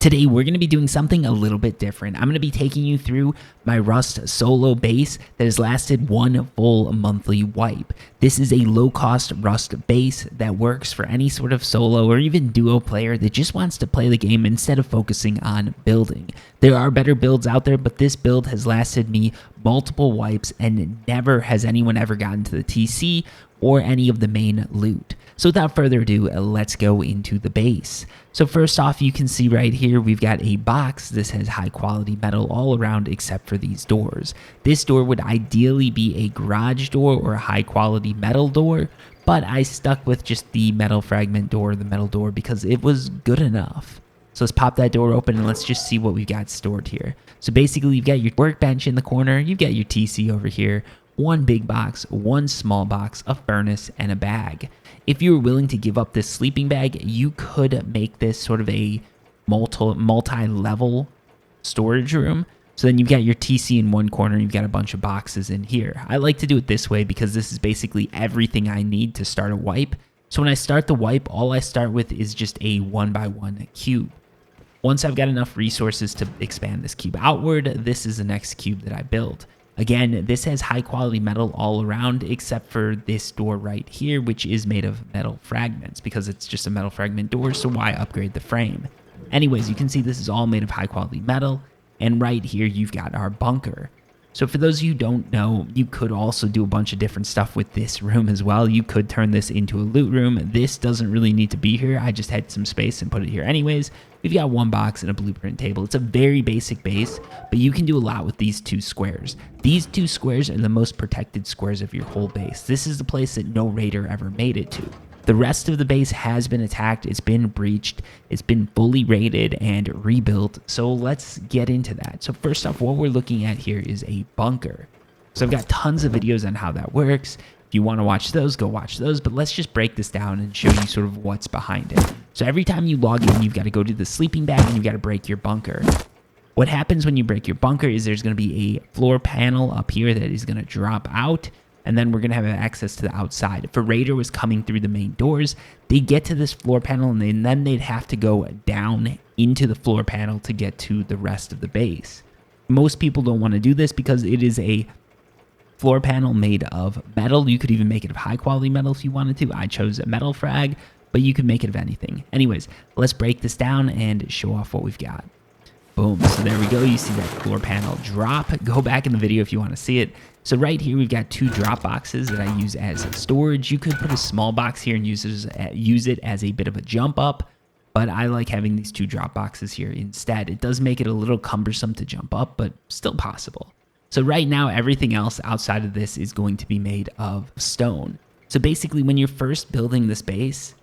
Today, we're going to be doing something a little bit different. I'm going to be taking you through my Rust solo base that has lasted one full monthly wipe. This is a low-cost Rust base that works for any sort of solo or even duo player that just wants to play the game instead of focusing on building. There are better builds out there, but this build has lasted me multiple wipes and never has anyone ever gotten to the TC or any of the main loot. So without further ado, let's go into the base. So first off, you can see right here, we've got a box. This has high quality metal all around except for these doors. This door would ideally be a garage door or a high quality metal door, but I stuck with just the metal fragment door, the metal door, because it was good enough. So let's pop that door open and let's just see what we've got stored here. So basically, you've got your workbench in the corner, you've got your TC over here, one big box, one small box, a furnace, and a bag. If you were willing to give up this sleeping bag, you could make this sort of a multi-level storage room. So then you've got your TC in one corner, and you've got a bunch of boxes in here. I like to do it this way because this is basically everything I need to start a wipe. So when I start the wipe, all I start with is just a 1x1 cube. Once I've got enough resources to expand this cube outward, this is the next cube that I build. Again, this has high quality metal all around except for this door right here, which is made of metal fragments because it's just a metal fragment door, so why upgrade the frame? Anyways, you can see this is all made of high quality metal, and right here you've got our bunker. So for those of you who don't know, you could also do a bunch of different stuff with this room as well. You could turn this into a loot room. This doesn't really need to be here. I just had some space and put it here anyways. We've got one box and a blueprint table. It's a very basic base, but you can do a lot with these two squares. These two squares are the most protected squares of your whole base. This is the place that no raider ever made it to. The rest of the base has been attacked, it's been breached, it's been fully raided and rebuilt, so let's get into that. So first off, what we're looking at here is a bunker. So I've got tons of videos on how that works. If you want to watch those, go watch those, but let's just break this down and show you sort of what's behind it. So every time you log in, you've got to go to the sleeping bag and you've got to break your bunker. What happens when you break your bunker is there's going to be a floor panel up here that is going to drop out, and then we're going to have access to the outside. If a raider was coming through the main doors, they get to this floor panel and then they'd have to go down into the floor panel to get to the rest of the base. Most people don't want to do this because it is a floor panel made of metal. You could even make it of high quality metal if you wanted to. I chose a metal frag, but you could make it of anything. Anyways, let's break this down and show off what we've got. Boom. So there we go. You see that floor panel drop. Go back in the video if you want to see it. So right here, we've got two drop boxes that I use as storage. You could put a small box here and use it as a bit of a jump up, but I like having these two drop boxes here instead. It does make it a little cumbersome to jump up, but still possible. So right now, everything else outside of this is going to be made of stone. So basically, when you're first building this base,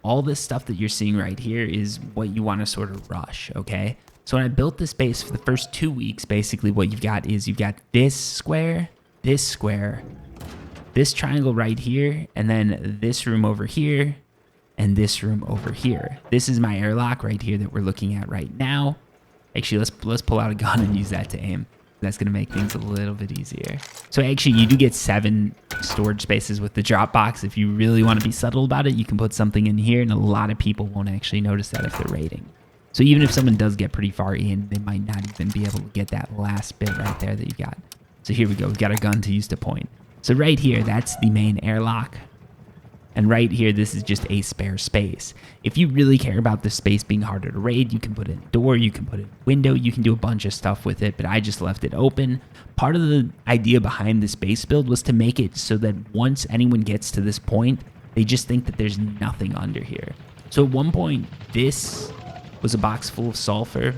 all this stuff that you're seeing right here is what you want to sort of rush, okay? So when I built this base for the first 2 weeks, basically what you've got is you've got this square, this triangle right here, and then this room over here, and this room over here. This is my airlock right here that we're looking at right now. Actually, let's pull out a gun and use that to aim. That's going to make things a little bit easier. So actually, you do get 7 storage spaces with the drop box. If you really want to be subtle about it, you can put something in here, and a lot of people won't actually notice that if they're raiding. So even if someone does get pretty far in, they might not even be able to get that last bit right there that you got. So here we go. We've got our gun to use to point. So right here, that's the main airlock. And right here, this is just a spare space. If you really care about the space being harder to raid, you can put in a door, you can put in a window, you can do a bunch of stuff with it, but I just left it open. Part of the idea behind this base build was to make it so that once anyone gets to this point, they just think that there's nothing under here. So at one point, this was a box full of sulfur,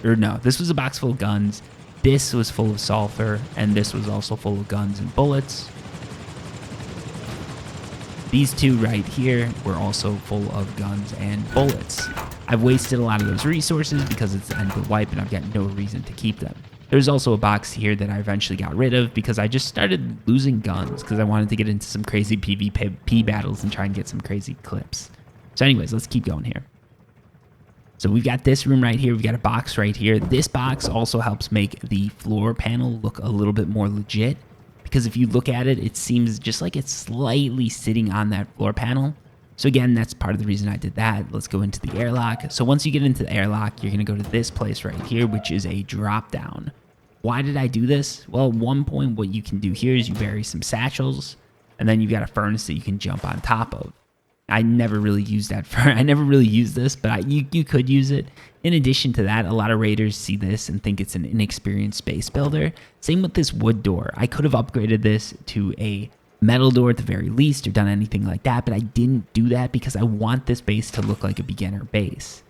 or no, this was a box full of guns. This was full of sulfur, and this was also full of guns and bullets. These two right here were also full of guns and bullets. I've wasted a lot of those resources because it's the end of the wipe and I've got no reason to keep them. There's also a box here that I eventually got rid of because I just started losing guns because I wanted to get into some crazy PvP battles and try and get some crazy clips. So anyways, let's keep going here. So we've got this room right here. We've got a box right here. This box also helps make the floor panel look a little bit more legit because if you look at it, it seems just like it's slightly sitting on that floor panel. So again, that's part of the reason I did that. Let's go into the airlock. So once you get into the airlock, you're going to go to this place right here, which is a drop down. Why did I do this? Well, at one point, what you can do here is you bury some satchels, and then you've got a furnace that you can jump on top of. I never really used that I never really used this, but you could use it. In addition to that, a lot of raiders see this and think it's an inexperienced base builder. Same with this wood door. I could have upgraded this to a metal door at the very least or done anything like that, but I didn't do that because I want this base to look like a beginner base.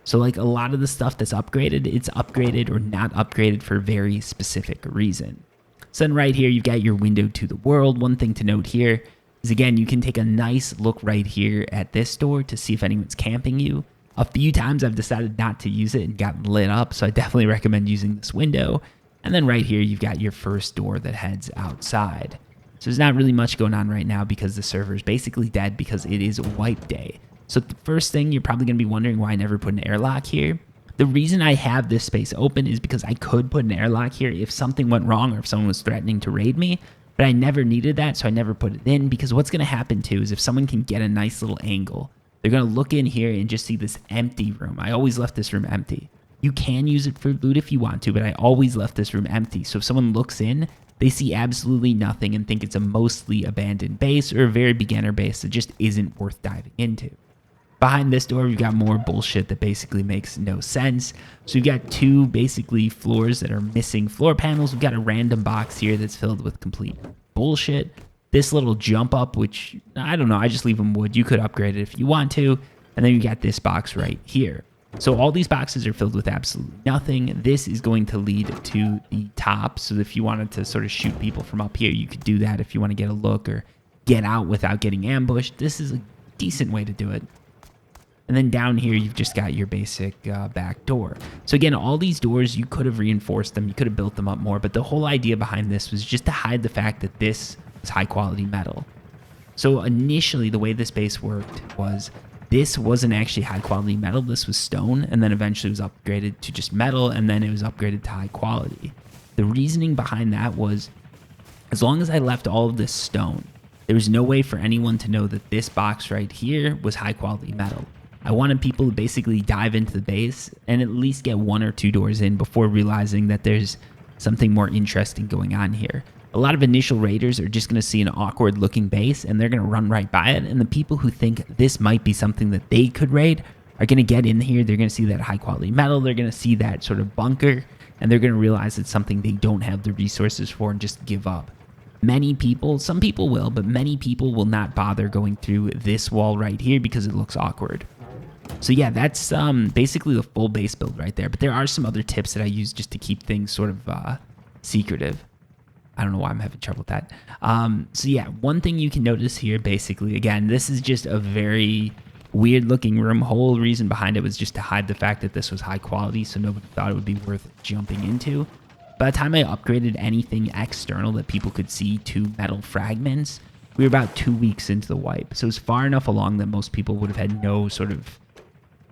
So like a lot of the stuff that's upgraded, it's upgraded or not upgraded for a very specific reason. So then right here, you've got your window to the world. One thing to note here is, again, you can take a nice look right here at this door to see if anyone's camping you. A few times I've decided not to use it and gotten lit up, so I definitely recommend using this window. And then right here, you've got your first door that heads outside. So there's not really much going on right now because the server is basically dead because it is wipe day. So the first thing, you're probably going to be wondering why I never put an airlock here. The reason I have this space open is because I could put an airlock here if something went wrong or if someone was threatening to raid me. But I never needed that, so I never put it in, because what's going to happen too is if someone can get a nice little angle, they're going to look in here and just see this empty room. I always left this room empty. You can use it for loot if you want to, but I always left this room empty. So if someone looks in, they see absolutely nothing and think it's a mostly abandoned base or a very beginner base that just isn't worth diving into. Behind this door, we've got more bullshit that basically makes no sense. So we've got two basically floors that are missing floor panels. We've got a random box here that's filled with complete bullshit. This little jump up, which I don't know, I just leave them wood. You could upgrade it if you want to. And then you got this box right here. So all these boxes are filled with absolutely nothing. This is going to lead to the top. So if you wanted to sort of shoot people from up here, you could do that if you want to get a look or get out without getting ambushed. This is a decent way to do it. And then down here, you've just got your basic back door. So again, all these doors, you could have reinforced them. You could have built them up more. But the whole idea behind this was just to hide the fact that this is high quality metal. So initially, the way this base worked was this wasn't actually high quality metal. This was stone. And then eventually it was upgraded to just metal. And then it was upgraded to high quality. The reasoning behind that was, as long as I left all of this stone, there was no way for anyone to know that this box right here was high quality metal. I wanted people to basically dive into the base and at least get one or two doors in before realizing that there's something more interesting going on here. A lot of initial raiders are just going to see an awkward looking base and they're going to run right by it. And the people who think this might be something that they could raid are going to get in here. They're going to see that high quality metal. They're going to see that sort of bunker, and they're going to realize it's something they don't have the resources for and just give up. Many people, some people will, but many people will not bother going through this wall right here because it looks awkward. So yeah, that's basically the full base build right there. But there are some other tips that I use just to keep things sort of secretive. I don't know why I'm having trouble with that. So yeah, one thing you can notice here, basically, again, this is just a very weird looking room. Whole reason behind it was just to hide the fact that this was high quality, so nobody thought it would be worth jumping into. By the time I upgraded anything external that people could see to metal fragments, we were about 2 weeks into the wipe. So it was far enough along that most people would have had no sort of...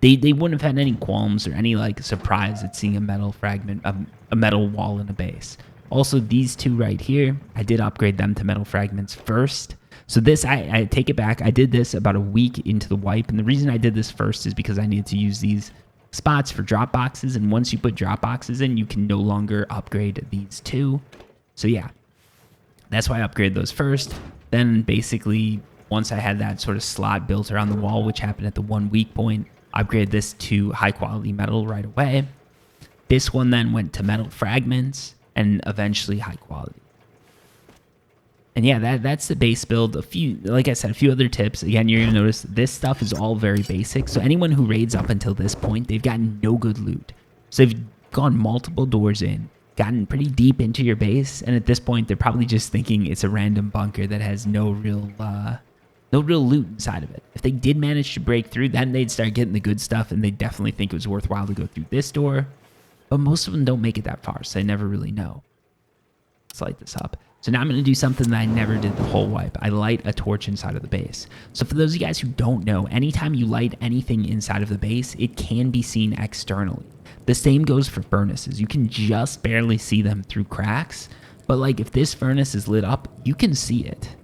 They wouldn't have had any qualms or any like surprise at seeing a metal fragment, a metal wall in a base. Also, these two right here, I did upgrade them to metal fragments first. So this, I take it back. I did this about a week into the wipe. And the reason I did this first is because I needed to use these spots for drop boxes. And once you put drop boxes in, you can no longer upgrade these two. So yeah, that's why I upgraded those first. Then basically, once I had that sort of slot built around the wall, which happened at the 1 week point, I upgraded this to high quality metal right away. This one then went to metal fragments and eventually high quality. And yeah, that's the base build. Like I said, a few other tips. Again, you're gonna notice this stuff is all very basic. So anyone who raids up until this point, they've gotten no good loot. So they've gone multiple doors in, gotten pretty deep into your base, and at this point, they're probably just thinking it's a random bunker that has no real loot inside of it. If they did manage to break through, then they'd start getting the good stuff, and they'd definitely think it was worthwhile to go through this door. But most of them don't make it that far, so they never really know. Let's light this up. So now I'm going to do something that I never did the whole wipe. I light a torch inside of the base. So for those of you guys who don't know, anytime you light anything inside of the base, it can be seen externally. The same goes for furnaces. You can just barely see them through cracks. But like if this furnace is lit up, you can see it.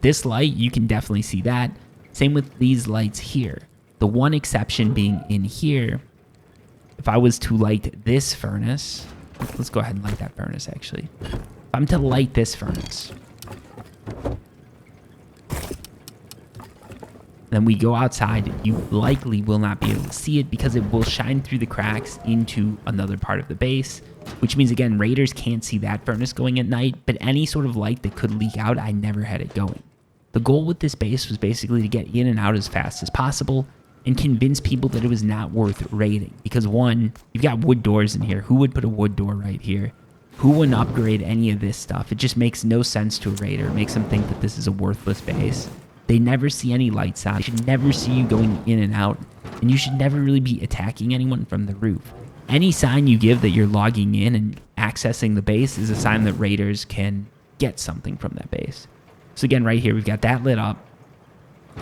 This light, you can definitely see that. Same with these lights here. The one exception being in here, if I was to light this furnace, let's go ahead and light that furnace actually. If I'm to light this furnace, then we go outside, you likely will not be able to see it because it will shine through the cracks into another part of the base, which means, again, raiders can't see that furnace going at night, but any sort of light that could leak out, I never had it going. The goal with this base was basically to get in and out as fast as possible and convince people that it was not worth raiding. Because one, you've got wood doors in here. Who would put a wood door right here? Who wouldn't upgrade any of this stuff? It just makes no sense to a raider. It makes them think that this is a worthless base. They never see any lights on. They should never see you going in and out. And you should never really be attacking anyone from the roof. Any sign you give that you're logging in and accessing the base is a sign that raiders can get something from that base. So again, right here, we've got that lit up.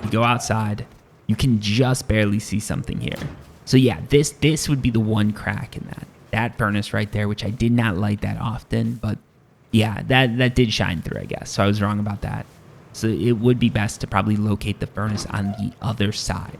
You go outside. You can just barely see something here. So yeah, this would be the one crack in that. That furnace right there, which I did not light that often. But yeah, that did shine through, I guess. So I was wrong about that. So it would be best to probably locate the furnace on the other side.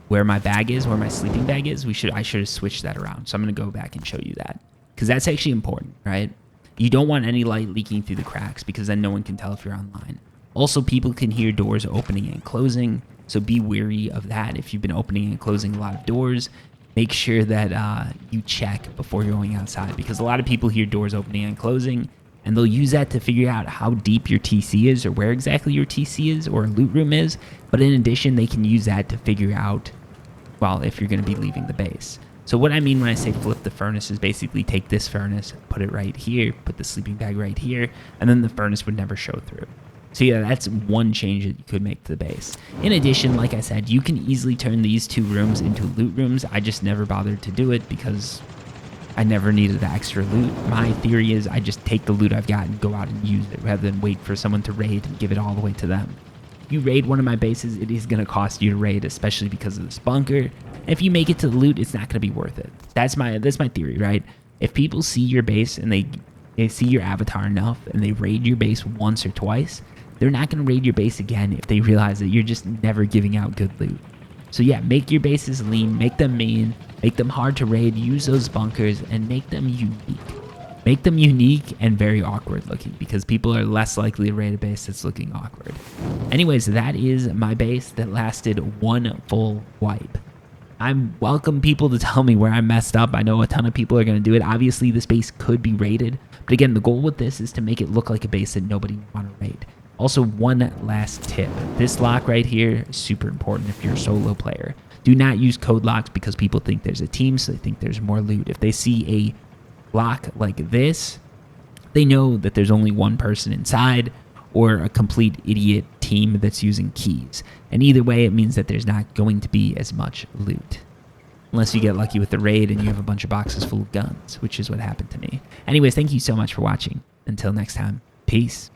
Where my bag is, where my sleeping bag is, I should have switched that around. So I'm going to go back and show you that. Because that's actually important, right? You don't want any light leaking through the cracks because then no one can tell if you're online. Also, people can hear doors opening and closing. So be wary of that. If you've been opening and closing a lot of doors, make sure that you check before you're going outside. Because a lot of people hear doors opening and closing. And they'll use that to figure out how deep your TC is or where exactly your TC is or a loot room is. But in addition, they can use that to figure out, well, if you're going to be leaving the base. So what I mean when I say flip the furnace is basically take this furnace, put it right here, put the sleeping bag right here, and then the furnace would never show through. So yeah, that's one change that you could make to the base. In addition, like I said, you can easily turn these two rooms into loot rooms. I just never bothered to do it because I never needed the extra loot. My theory is I just take the loot I've got and go out and use it rather than wait for someone to raid and give it all the way to them. If you raid one of my bases, it is going to cost you to raid, especially because of this bunker. And if you make it to the loot, it's not going to be worth it. That's my theory, right? If people see your base and they see your avatar enough and they raid your base once or twice, they're not going to raid your base again if they realize that you're just never giving out good loot. So yeah, make your bases lean, make them mean, make them hard to raid, use those bunkers, and make them unique. Make them unique and very awkward looking because people are less likely to raid a base that's looking awkward. Anyways, that is my base that lasted one full wipe. I welcome people to tell me where I messed up. I know a ton of people are going to do it. Obviously, this base could be raided. But again, the goal with this is to make it look like a base that nobody would want to raid. Also, one last tip. This lock right here is super important if you're a solo player. Do not use code locks because people think there's a team, so they think there's more loot. If they see a lock like this, they know that there's only one person inside or a complete idiot team that's using keys. And either way, it means that there's not going to be as much loot. Unless you get lucky with the raid and you have a bunch of boxes full of guns, which is what happened to me. Anyways, thank you so much for watching. Until next time, peace.